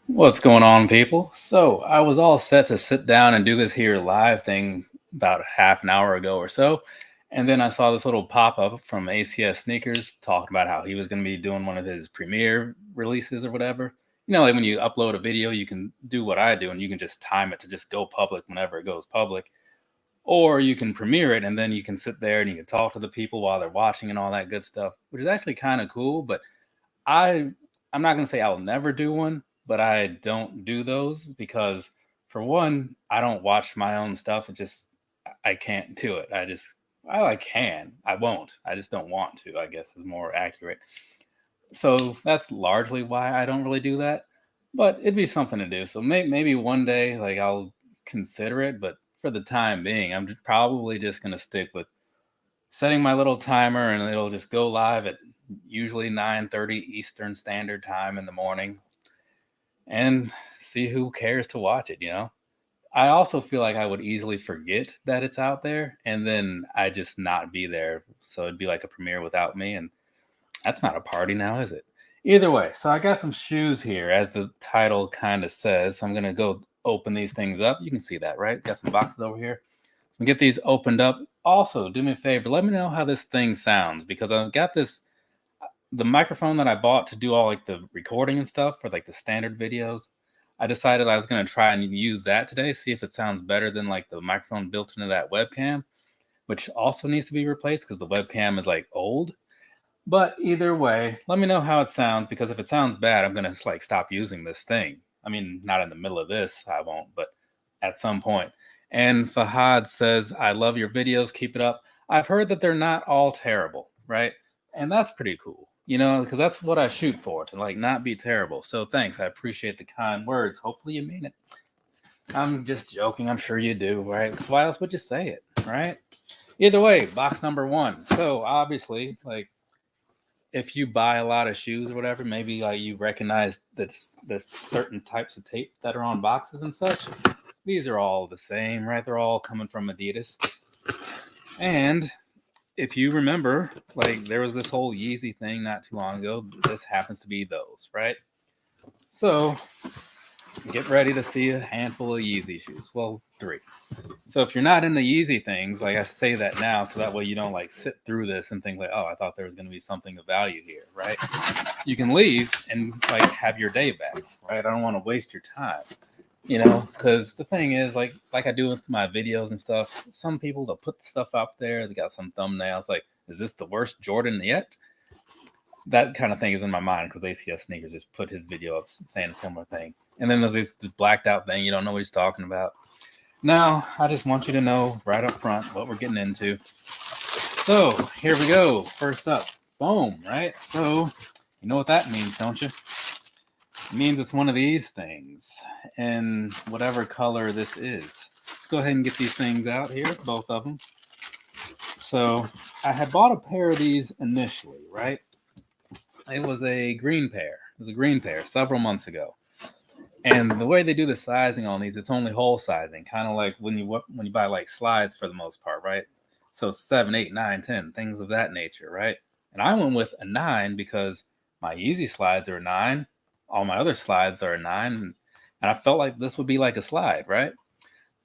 What's going on, people? So, I was all set to sit down and do this here live thing about half an hour ago or so. And then I saw this little pop up from ACS Sneakers talking about how he was going to be doing one of his premiere releases or whatever. Like when you upload a video, you can do what I do and you can just time it to just go public whenever it goes public. Or you can premiere it and then you can sit there and you can talk to the people while they're watching and all that good stuff, which is actually kind of cool. But I I'm not gonna say I'll never do one, but I don't do those because for one, I don't watch my own stuff. It just I can't do it. I can. I won't. I just don't want to, I guess is more accurate. So that's largely why I don't really do that. But it'd be something to do. So maybe one day like I'll consider it, but for the time being, probably just gonna stick with setting my little timer and it'll just go live at usually 9:30 Eastern Standard Time in the morning and see who cares to watch it. I also feel like I would easily forget that it's out there and then I just not be there. So it'd be like a premiere without me and that's not a party now, is it? Either way, so I got some shoes here as the title kind of says. So I'm going to go open these things up. You can see that, right? Got some boxes over here. And get these opened up. Also, do me a favor, let me know how this thing sounds because I've got the microphone that I bought to do all like the recording and stuff for like the standard videos. I decided I was going to try and use that today, see if it sounds better than like the microphone built into that webcam, which also needs to be replaced because the webcam is like old. But either way, let me know how it sounds because if it sounds bad, I'm going to like stop using this thing. I mean, not in the middle of this, I won't, but at some point. And Fahad says, I love your videos. Keep it up. I've heard that they're not all terrible, right? And that's pretty cool, because that's what I shoot for, to like not be terrible. So thanks. I appreciate the kind words. Hopefully you mean it. I'm just joking. I'm sure you do, right? Because why else would you say it, right? Either way, box number one. So obviously, like, if you buy a lot of shoes or whatever, maybe like you recognize that the certain types of tape that are on boxes and such. These are all the same, right? They're all coming from Adidas. And if you remember, like there was this whole Yeezy thing not too long ago. This happens to be those, right? So get ready to see a handful of Yeezy shoes. Well, three. So if you're not into Yeezy things, like I say that now, so that way you don't like sit through this and think like, oh, I thought there was going to be something of value here, right? You can leave and like have your day back, right? I don't want to waste your time, because the thing is, like I do with my videos and stuff. Some people they'll put stuff up there. They got some thumbnails like, is this the worst Jordan yet? That kind of thing is in my mind because ACS Sneakers just put his video up saying a similar thing. And then there's this blacked out thing. You don't know what he's talking about. Now, I just want you to know right up front what we're getting into. So, here we go. First up, foam, right? So, you know what that means, don't you? It means it's one of these things in whatever color this is. Let's go ahead and get these things out here, both of them. So, I had bought a pair of these initially, right? It was a green pair. It was a green pair several months ago. And the way they do the sizing on these, it's only whole sizing, kind of like when you buy like slides for the most part, right? So 7, 8, 9, 10, things of that nature, right? And I went with a 9 because my Yeezy slides are a 9, all my other slides are a 9, and I felt like this would be like a slide, right?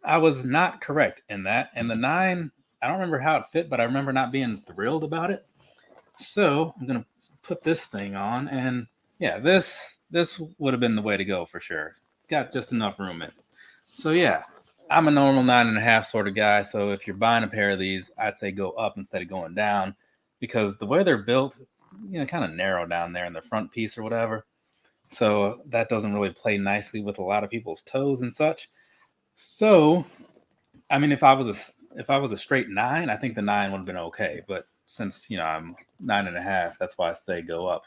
I was not correct in that, and the 9, I don't remember how it fit, but I remember not being thrilled about it. So I'm gonna put this thing on, and yeah, this would have been the way to go for sure. It's got just enough room in it. So yeah, I'm a normal 9.5 sort of guy. So if you're buying a pair of these, I'd say go up instead of going down, because the way they're built, it's, kind of narrow down there in the front piece or whatever. So that doesn't really play nicely with a lot of people's toes and such. So I mean, if I was a straight 9, I think the 9 would have been okay. But since I'm 9.5, that's why I say go up.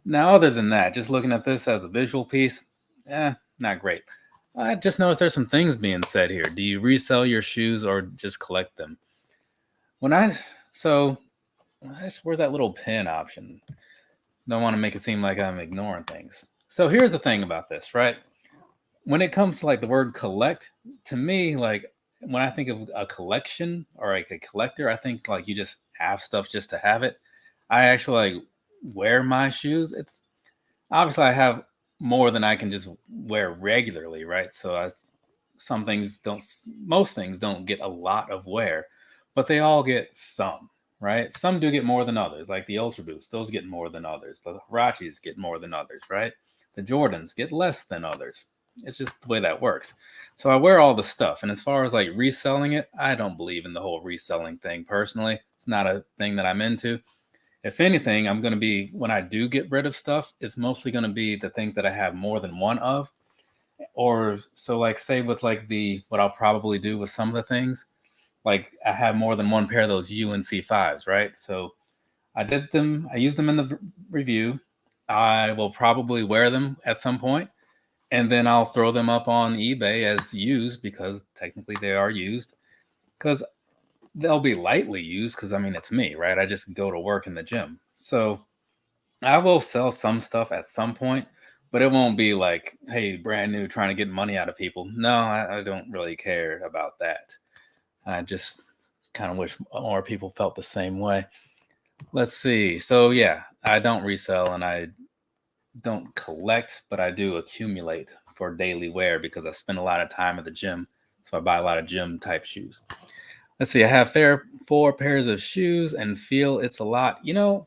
Now, other than that, just looking at this as a visual piece, not great. I just noticed there's some things being said here. Do you resell your shoes or just collect them? When I so where's that little pin option? Don't want to make it seem like I'm ignoring things. So here's the thing about this, right? When it comes to like the word collect, to me, like when I think of a collection or like a collector, I think like you just have stuff just to have it. I actually like wear my shoes. It's obviously I have more than I can just wear regularly, right? So most things don't get a lot of wear, but they all get some, right? Some do get more than others, like the Ultra Boost. Those get more than others. The Hirachis get more than others, right? The Jordans get less than others. It's just the way that works. So I wear all the stuff. And as far as like reselling it, I don't believe in the whole reselling thing personally. It's not a thing that I'm into. If anything, I'm going to be, when I do get rid of stuff, it's mostly going to be the things that I have more than one of. Or so, like, say with like what I'll probably do with some of the things, like I have more than one pair of those UNC5s, right? So I used them in the review. I will probably wear them at some point, and then I'll throw them up on eBay as used because technically they are used. Because they'll be lightly used because I mean it's me, right? I just go to work in the gym. So I will sell some stuff at some point, but it won't be like, hey, brand new trying to get money out of people. No, I don't really care about that. I just kind of wish more people felt the same way. Let's see. So yeah, I don't resell and I don't collect, but I do accumulate for daily wear because I spend a lot of time at the gym. So I buy a lot of gym type shoes. Let's see. I have 4 pairs of shoes and feel it's a lot.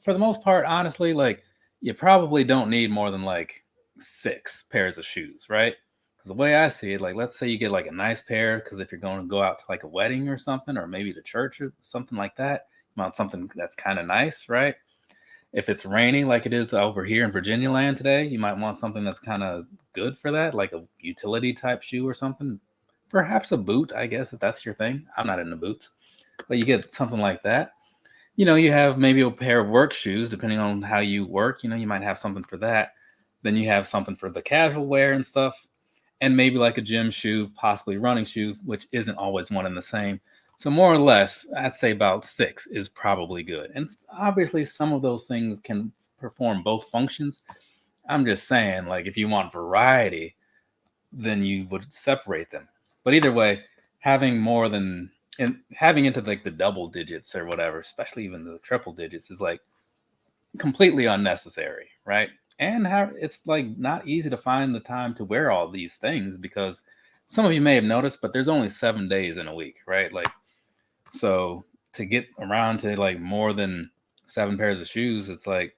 For the most part, honestly, like you probably don't need more than like 6 pairs of shoes, right? Because the way I see it, like let's say you get like a nice pair, because if you're going to go out to like a wedding or something, or maybe to church or something like that, you want something that's kind of nice, right? If it's rainy like it is over here in Virginia land today, you might want something that's kind of good for that, like a utility type shoe or something. Perhaps a boot, I guess, if that's your thing. I'm not into boots, but you get something like that. You have maybe a pair of work shoes, depending on how you work. You might have something for that. Then you have something for the casual wear and stuff. And maybe like a gym shoe, possibly running shoe, which isn't always one and the same. So more or less, I'd say about 6 is probably good. And obviously some of those things can perform both functions. I'm just saying, like, if you want variety, then you would separate them. But either way, having more than and having into like the double digits or whatever, especially even the triple digits, is like completely unnecessary, right? And how it's like not easy to find the time to wear all these things because some of you may have noticed, but there's only 7 days in a week, right? Like, so to get around to like more than 7 pairs of shoes, it's like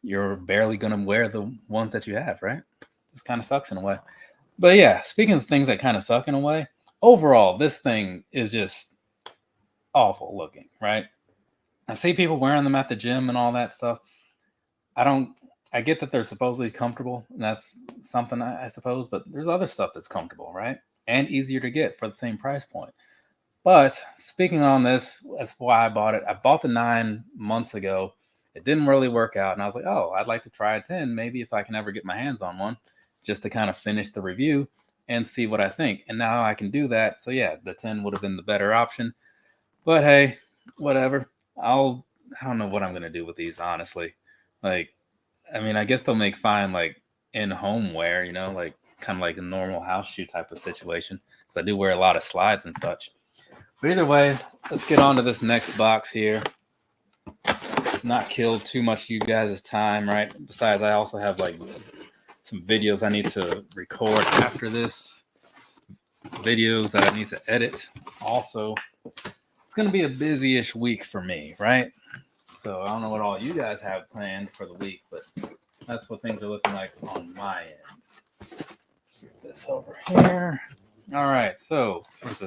you're barely gonna wear the ones that you have, right? This kind of sucks in a way. But yeah, speaking of things that kind of suck in a way, overall, this thing is just awful looking, right? I see people wearing them at the gym and all that stuff. I get that they're supposedly comfortable, and that's something I suppose, but there's other stuff that's comfortable, right? And easier to get for the same price point. But speaking on this, that's why I bought it. I bought the 9 months ago. It didn't really work out, and I was like, oh, I'd like to try a 10, maybe if I can ever get my hands on one, just to kind of finish the review and see what I think. And now I can do that. So yeah, the 10 would have been the better option. But hey, whatever. I don't know what I'm gonna do with these, honestly. Like, I mean, I guess they'll make fine like in home wear, like kind of like a normal house shoe type of situation. Because I do wear a lot of slides and such. But either way, let's get on to this next box here. Not kill too much of you guys' time, right? Besides, I also have like some videos I need to record after this. Videos that I need to edit. Also, it's going to be a busy-ish week for me, right? So I don't know what all you guys have planned for the week, but that's what things are looking like on my end. Set this over here. All right, so what's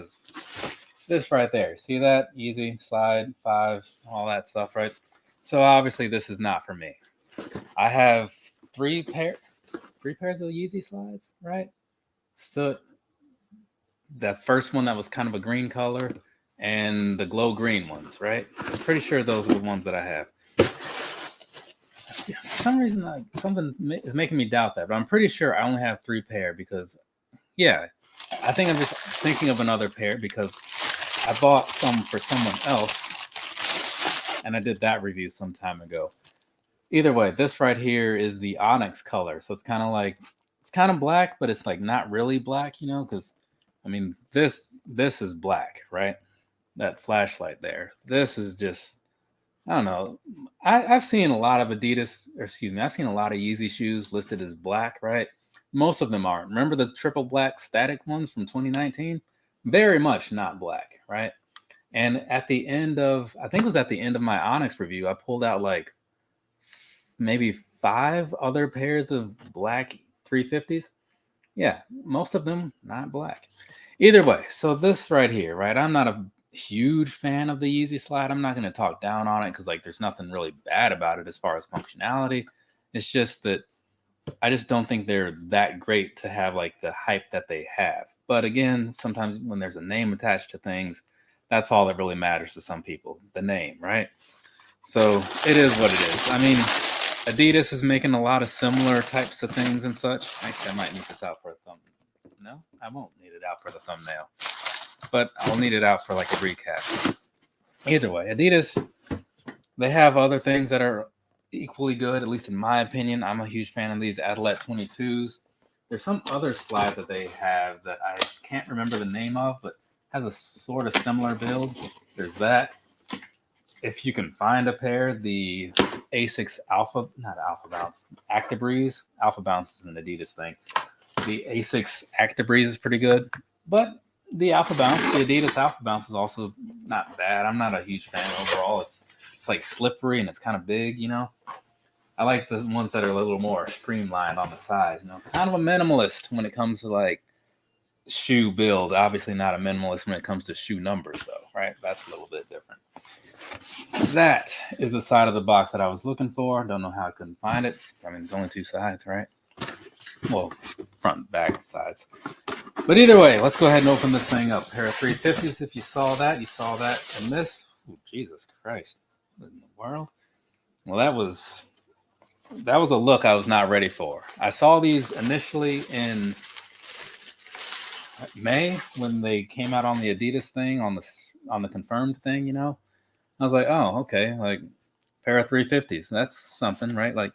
this right there? See that? Yeezy Slide 5, all that stuff, right? So obviously this is not for me. I have 3 pairs of Yeezy Slides, right? So that first one that was kind of a green color, and the glow green ones, right? I'm pretty sure those are the ones that I have. For some reason, something is making me doubt that, but I'm pretty sure I only have 3 pair because, yeah, I think I'm just thinking of another pair because I bought some for someone else, and I did that review some time ago. Either way, this right here is the onyx color, so it's kind of black, but it's like not really black, because I mean this is black, right? That flashlight there. This is just, I don't know. I've seen a lot of Adidas, or excuse me, I've seen a lot of Yeezy shoes listed as black, right? Most of them aren't. Remember the triple black static ones from 2019? Very much not black, right? And at the end of, I think it was at the end of my Onyx review, I pulled out like maybe five other pairs of black 350s. Yeah, most of them not black. Either way, so this right here, right? I'm not a huge fan of the Yeezy Slide. I'm not going to talk down on it because like there's nothing really bad about it as far as functionality. It's just that I just don't think they're that great to have like the hype that they have. But again, sometimes when there's a name attached to things, that's all that really matters to some people, the name, right? So it is what it is. I mean, Adidas is making a lot of similar types of things and such. Actually, I might need this out for a thumbnail. No, I won't need it out for the thumbnail, but I'll need it out for like a recap. Either way, Adidas, they have other things that are equally good, at least in my opinion. I'm a huge fan of these Athlete 22s. There's some other slide that they have that I can't remember the name of, but has a sort of similar build. There's that. If you can find a pair, the Asics not Alpha Bounce, Actibreeze. Alpha Bounce is an Adidas thing. The Asics Actibreeze is pretty good, but the Alpha Bounce, the Adidas Alpha Bounce is also not bad. I'm not a huge fan overall. It's like slippery and it's kind of big, you know. I like the ones that are a little more streamlined on the sides, you know. Kind of a minimalist when it comes to like shoe build. Obviously not a minimalist when it comes to shoe numbers though, right? That's a little bit different. That is the side of the box that I was looking for. Don't know how I couldn't find it. I mean, there's only two sides, right? Well, front, back, sides. But either way, let's go ahead and open this thing up. Pair of 350s. If you saw that, you saw that. And this, oh, Jesus Christ, what in the world? Well, that was a look I was not ready for. I saw these initially in May when they came out on the Adidas thing, on the confirmed thing, you know. I was like, oh, okay, like pair of 350s. That's something, right? Like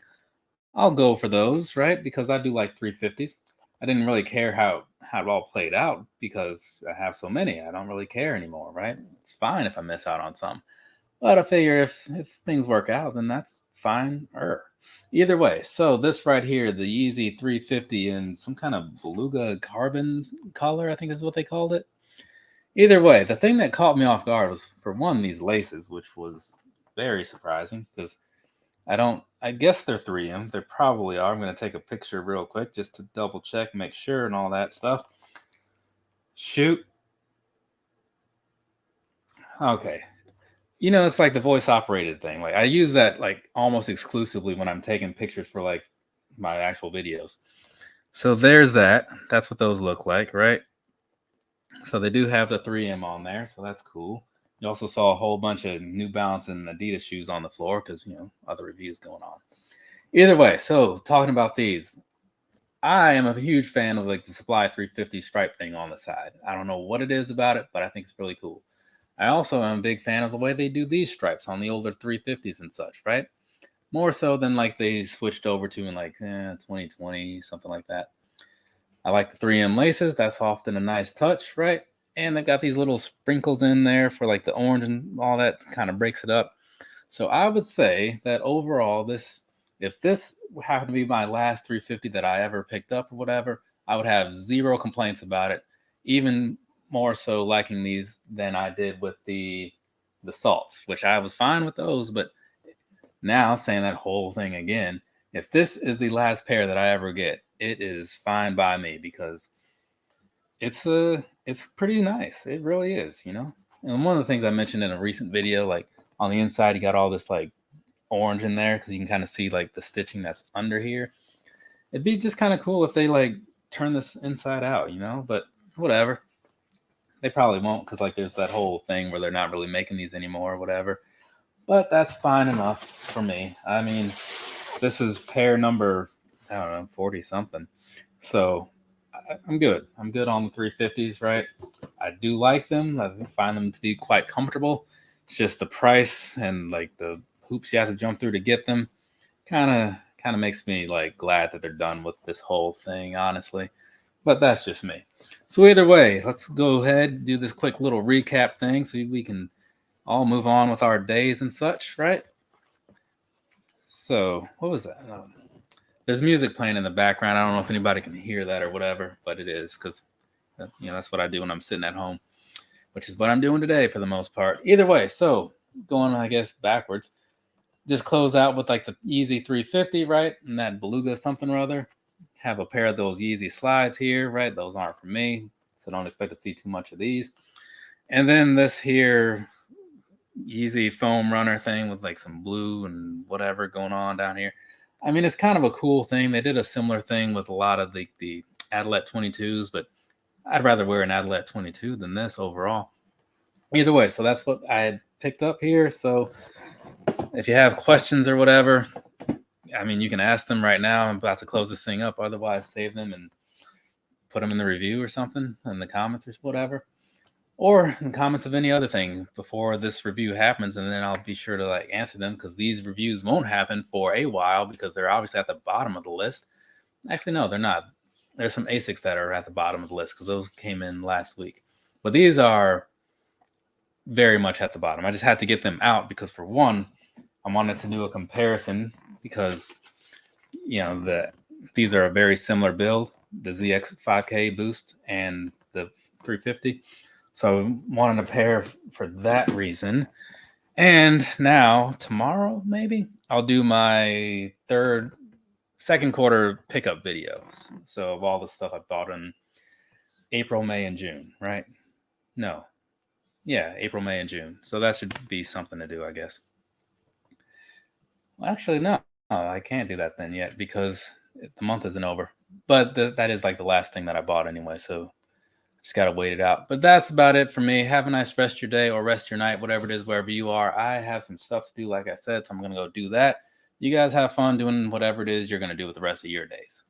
I'll go for those, right? Because I do like 350s. I didn't really care how it all played out because I have so many. I don't really care anymore, right? It's fine if I miss out on some. But I figure if things work out, then that's fine. Either way, so this right here, the Yeezy 350 in some kind of beluga carbon color, I think is what they called it. Either way, the thing that caught me off guard was, for one, these laces, which was very surprising because I guess they're 3M. They probably are. I'm going to take a picture real quick just to double check, make sure, and all that stuff. Shoot. Okay. You know, it's like the voice operated thing. Like I use that like almost exclusively when I'm taking pictures for like my actual videos. So there's that. That's what those look like, right? So they do have the 3M on there, so that's cool. You also saw a whole bunch of New Balance and Adidas shoes on the floor because, you know, other reviews going on. Either way, so talking about these, I am a huge fan of like the Supply 350 stripe thing on the side. I don't know what it is about it, but I think it's really cool. I also am a big fan of the way they do these stripes on the older 350s and such, right? More so than like they switched over to in like 2020, something like that. I like the 3M laces. That's often a nice touch, right? And they've got these little sprinkles in there for like the orange and all that, kind of breaks it up. So I would say that overall, if this happened to be my last 350 that I ever picked up or whatever, I would have zero complaints about it. Even more so liking these than I did with the salts, which I was fine with those. But now saying that whole thing again, if this is the last pair that I ever get, it is fine by me because it's pretty nice. It really is, you know. And one of the things I mentioned in a recent video, like on the inside, you got all this like orange in there because you can kind of see like the stitching that's under here. It'd be just kind of cool if they like turn this inside out, you know. But whatever. They probably won't because like there's that whole thing where they're not really making these anymore or whatever. But that's fine enough for me. I mean, this is pair number, I don't know, 40 something. So I'm good. I'm good on the 350s, right? I do like them. I find them to be quite comfortable. It's just the price and like the hoops you have to jump through to get them kind of makes me like glad that they're done with this whole thing, honestly. But that's just me. So either way, let's go ahead and do this quick little recap thing so we can all move on with our days and such, right? So, what was that? There's music playing in the background. I don't know if anybody can hear that or whatever, but it is because that's what I do when I'm sitting at home, which is what I'm doing today for the most part. Either way, so going, I guess, backwards, just close out with like the Yeezy 350, right? And that Beluga something or other. Have a pair of those Yeezy Slides here, right? Those aren't for me, so don't expect to see too much of these. And then this here Yeezy foam runner thing with like some blue and whatever going on down here. I mean, it's kind of a cool thing. They did a similar thing with a lot of the Adlet 22s, but I'd rather wear an Adlet 22 than this overall. Either way, so that's what I had picked up here. So if you have questions or whatever, I mean, you can ask them right now. I'm about to close this thing up. Otherwise, save them and put them in the review or something in the comments or whatever. Or in comments of any other thing before this review happens, and then I'll be sure to like answer them because these reviews won't happen for a while because they're obviously at the bottom of the list. Actually, no, they're not. There's some Asics that are at the bottom of the list because those came in last week. But these are very much at the bottom. I just had to get them out because, for one, I wanted to do a comparison because these are a very similar build, the ZX 5K Boost and the 350. So I wanted a pair for that reason. And now, tomorrow, maybe, I'll do my second quarter pickup videos. So of all the stuff I bought in April, May, and June, right? No. Yeah, April, May, and June. So that should be something to do, I guess. Well, actually, no. I can't do that then yet because the month isn't over. But that is like the last thing that I bought anyway, so just got to wait it out. But that's about it for me. Have a nice rest of your day or rest your night, whatever it is, wherever you are. I have some stuff to do, like I said, so I'm going to go do that. You guys have fun doing whatever it is you're going to do with the rest of your days.